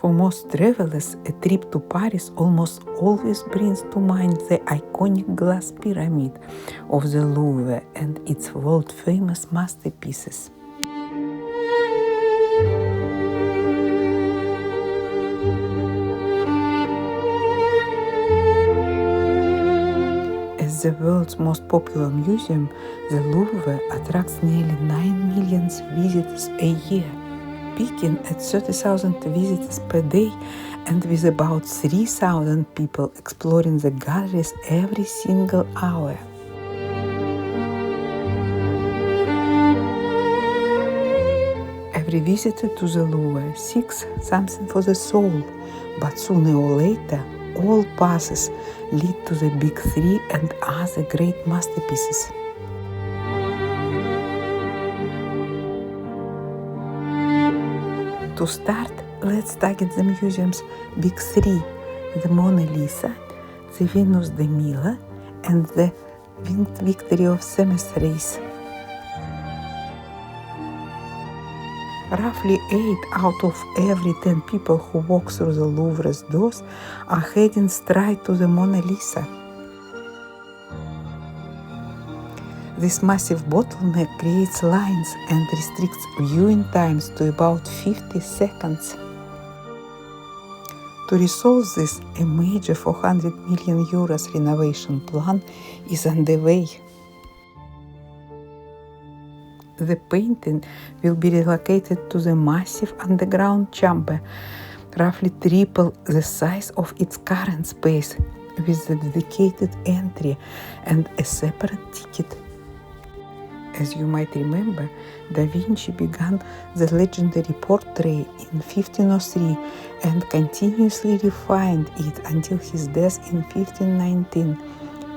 For most travelers, a trip to Paris almost always brings to mind the iconic glass pyramid of the Louvre and its world-famous masterpieces. As the world's most popular museum, the Louvre attracts nearly 9 million visitors a year, peaking at 30,000 visitors per day and with about 3,000 people exploring the galleries every single hour. Every visitor to the Louvre seeks something for the soul, but sooner or later all paths lead to the Big Three and other great masterpieces. To start, let's target the museum's Big Three: the Mona Lisa, the Venus de Milo, and the Winged Victory of Samothrace. Roughly 8 out of every 10 people who walk through the Louvre's doors are heading straight to the Mona Lisa. This massive bottleneck creates lines and restricts viewing times to about 50 seconds. To resolve this, a major €400 million renovation plan is underway. The painting will be relocated to the massive underground chamber, roughly triple the size of its current space, with a dedicated entry and a separate ticket. As you might remember, Da Vinci began the legendary portrait in 1503 and continuously refined it until his death in 1519,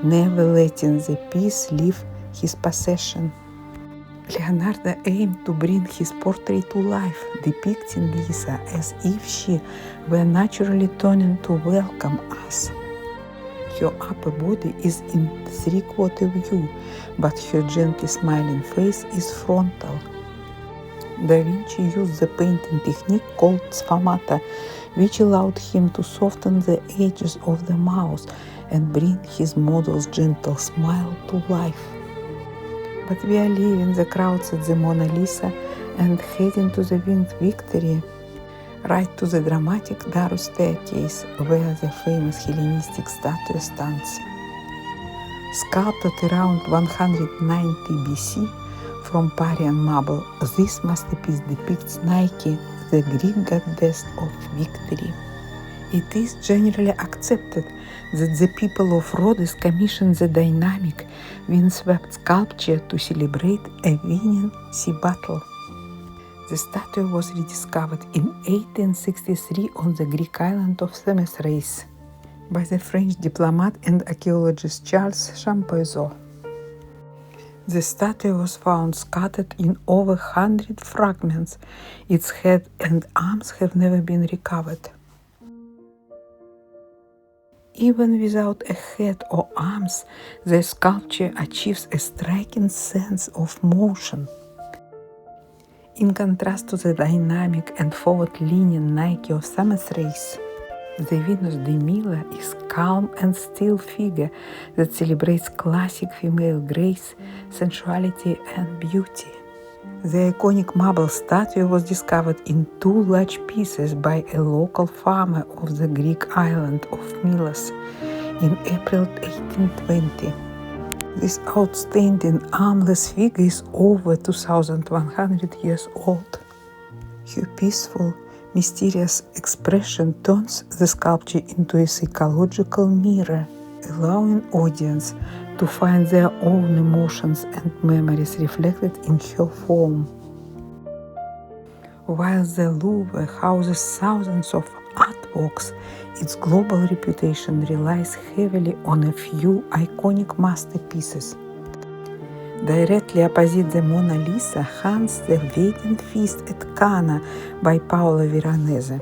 never letting the piece leave his possession. Leonardo aimed to bring his portrait to life, depicting Lisa as if she were naturally turning to welcome us. Her upper body is in three-quarter view, but her gently smiling face is frontal. Da Vinci used the painting technique called sfumata, which allowed him to soften the edges of the mouth and bring his model's gentle smile to life. But we are leaving the crowds at the Mona Lisa and heading to the Winged Victory, right to the dramatic narrow staircase where the famous Hellenistic statue stands. Sculpted around 190 BC from Parian marble, this masterpiece depicts Nike, the Greek goddess of victory. It is generally accepted that the people of Rhodes commissioned the dynamic, windswept sculpture to celebrate a winning sea battle. The statue was rediscovered in 1863 on the Greek island of Samothrace by the French diplomat and archaeologist Charles Champollion. The statue was found scattered in over 100 fragments. Its head and arms have never been recovered. Even without a head or arms, the sculpture achieves a striking sense of motion. In contrast to the dynamic and forward-leaning Nike of Samothrace, the Venus de Milo is a calm and still figure that celebrates classic female grace, sensuality, and beauty. The iconic marble statue was discovered in 2 large pieces by a local farmer of the Greek island of Melos in April 1820. This outstanding armless figure is over 2,100 years old. Her peaceful, mysterious expression turns the sculpture into a psychological mirror, allowing audience to find their own emotions and memories reflected in her form. While the Louvre houses thousands of artworks, its global reputation relies heavily on a few iconic masterpieces. Directly opposite the Mona Lisa hangs the Wedding Feast at Cana by Paolo Veronese,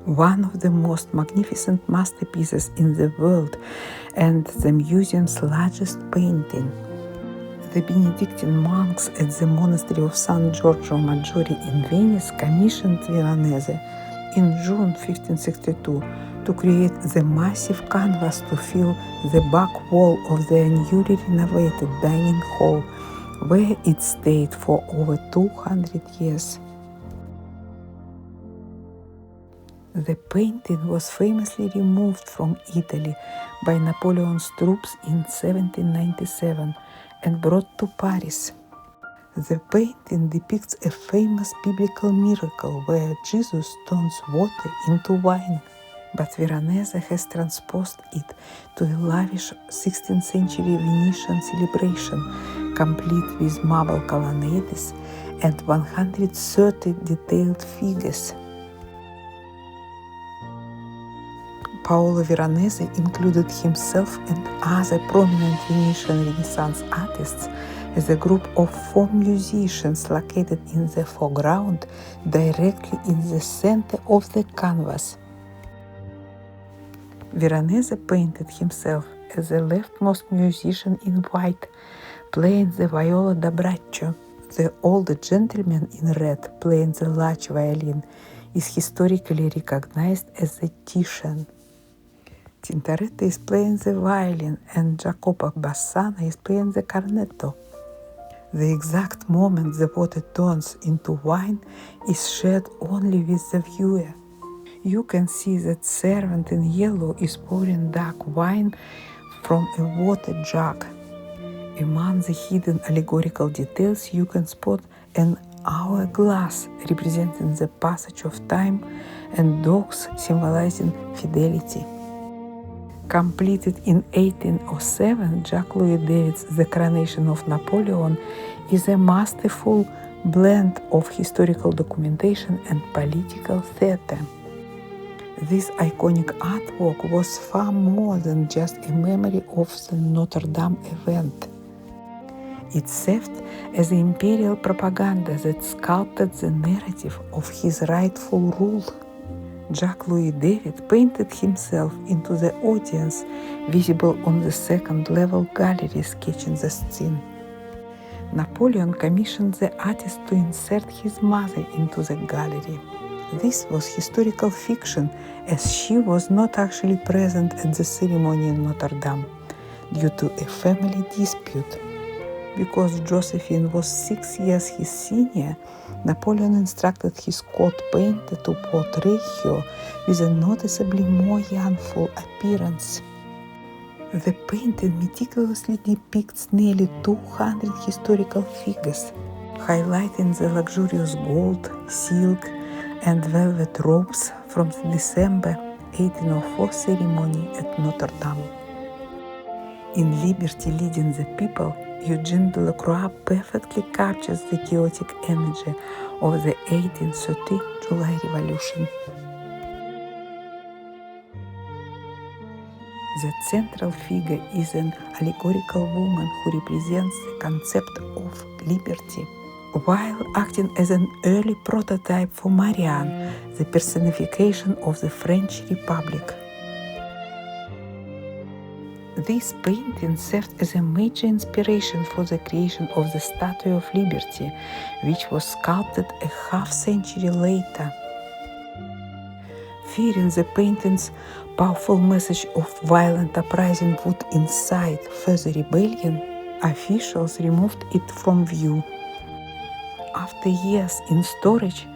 one of the most magnificent masterpieces in the world and the museum's largest painting. The Benedictine monks at the monastery of San Giorgio Maggiore in Venice commissioned Veronese in June 1562 to create the massive canvas to fill the back wall of the newly renovated dining hall, where it stayed for over 200 years. The painting was famously removed from Italy by Napoleon's troops in 1797 and brought to Paris. The painting depicts a famous biblical miracle where Jesus turns water into wine, but Veronese has transposed it to a lavish 16th century Venetian celebration, complete with marble colonnades and 130 detailed figures. Paolo Veronese included himself and other prominent Venetian Renaissance artists as a group of 4 musicians located in the foreground, directly in the center of the canvas. Veronese painted himself as the leftmost musician in white, playing the viola da braccio. The older gentleman in red, playing the large violin, is historically recognized as the Titian. Tintoretto is playing the violin and Jacopo Bassano is playing the cornetto. The exact moment the water turns into wine is shared only with the viewer. You can see that servant in yellow is pouring dark wine from a water jug. Among the hidden allegorical details you can spot an hourglass representing the passage of time and dogs symbolizing fidelity. Completed in 1807, Jacques-Louis David's The Coronation of Napoleon is a masterful blend of historical documentation and political theater. This iconic artwork was far more than just a memory of the Notre Dame event. It served as imperial propaganda that sculpted the narrative of his rightful rule. Jacques-Louis David painted himself into the audience, visible on the second-level gallery sketching the scene. Napoleon commissioned the artist to insert his mother into the gallery. This was historical fiction, as she was not actually present at the ceremony in Notre Dame due to a family dispute. Because Josephine was 6 years his senior, Napoleon instructed his court painter to portray her with a noticeably more youthful appearance. The painting meticulously depicts nearly 200 historical figures, highlighting the luxurious gold, silk, and velvet robes from the December 1804 ceremony at Notre Dame. In Liberty Leading the People, Eugène Delacroix perfectly captures the chaotic energy of the 1830 July Revolution. The central figure is an allegorical woman who represents the concept of liberty, while acting as an early prototype for Marianne, the personification of the French Republic. This painting served as a major inspiration for the creation of the Statue of Liberty, which was sculpted a half-century later. Fearing the painting's powerful message of violent uprising would incite further rebellion, officials removed it from view. After years in storage,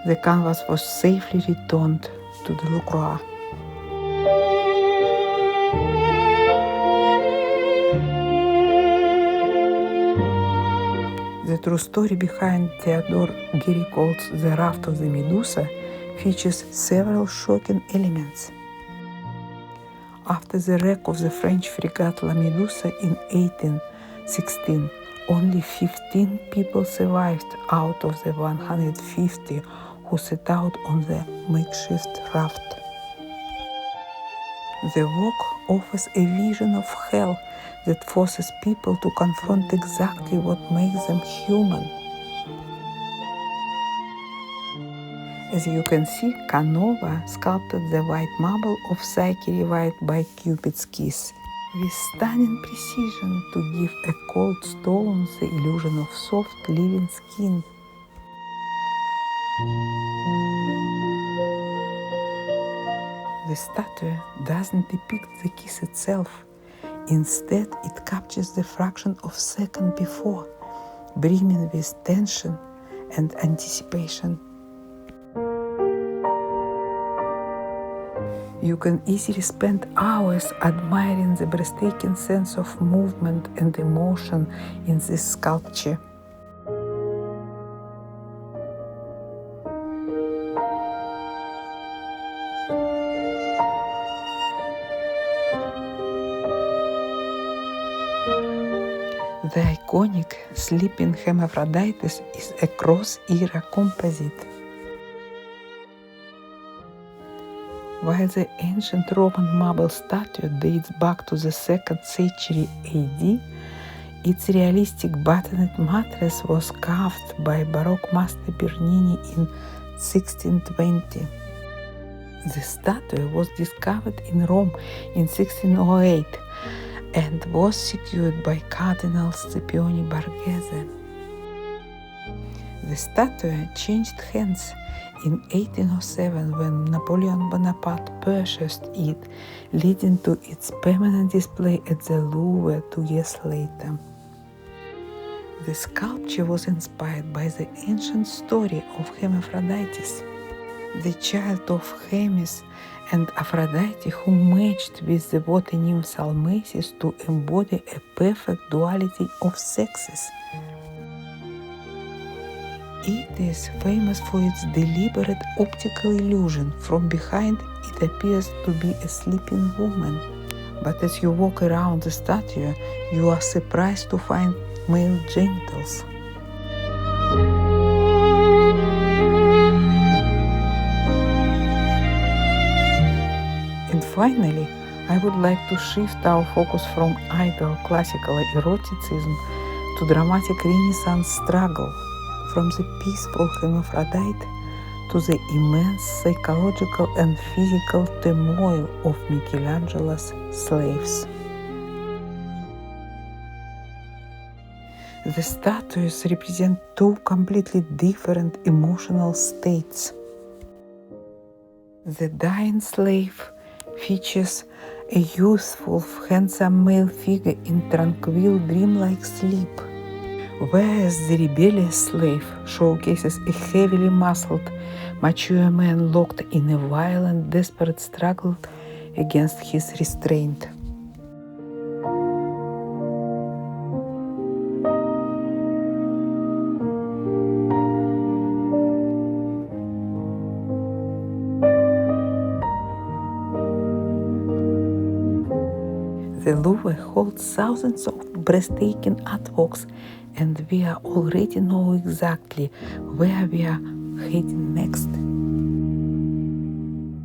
the canvas was safely returned to Delacroix. The true story behind Théodore Géricault's The Raft of the Medusa features several shocking elements. After the wreck of the French frigate La Medusa in 1816, only 15 people survived out of the 150 who set out on the makeshift raft. The work offers a vision of hell that forces people to confront exactly what makes them human. As you can see, Canova sculpted the white marble of Psyche revived by Cupid's kiss, with stunning precision to give a cold stone the illusion of soft, living skin. The statue doesn't depict the kiss itself. Instead, it captures the fraction of a second before, brimming with tension and anticipation. You can easily spend hours admiring the breathtaking sense of movement and emotion in this sculpture. The iconic sleeping Aphrodite is a cross-era composite. While the ancient Roman marble statue dates back to the 2nd century AD, its realistic buttoned mattress was carved by Baroque master Bernini in 1620. The statue was discovered in Rome in 1608 and was secured by Cardinal Scipione Borghese. The statue changed hands in 1807 when Napoleon Bonaparte purchased it, leading to its permanent display at the Louvre 2 years later. The sculpture was inspired by the ancient story of Hermaphroditus, the child of Hermes and Aphrodite, who matched with the water nymph Salmacis to embody a perfect duality of sexes. It is famous for its deliberate optical illusion. From behind, it appears to be a sleeping woman, but as you walk around the statue, you are surprised to find male genitals. And finally, I would like to shift our focus from idle classical eroticism to dramatic Renaissance struggle, from the peaceful hermaphrodite to the immense psychological and physical turmoil of Michelangelo's slaves. The statues represent two completely different emotional states. The dying slave features a youthful, handsome male figure in tranquil, dreamlike sleep, whereas the rebellious slave showcases a heavily muscled, mature man locked in a violent, desperate struggle against his restraint. The Louvre holds thousands of breathtaking artworks, and we already know exactly where we are heading next.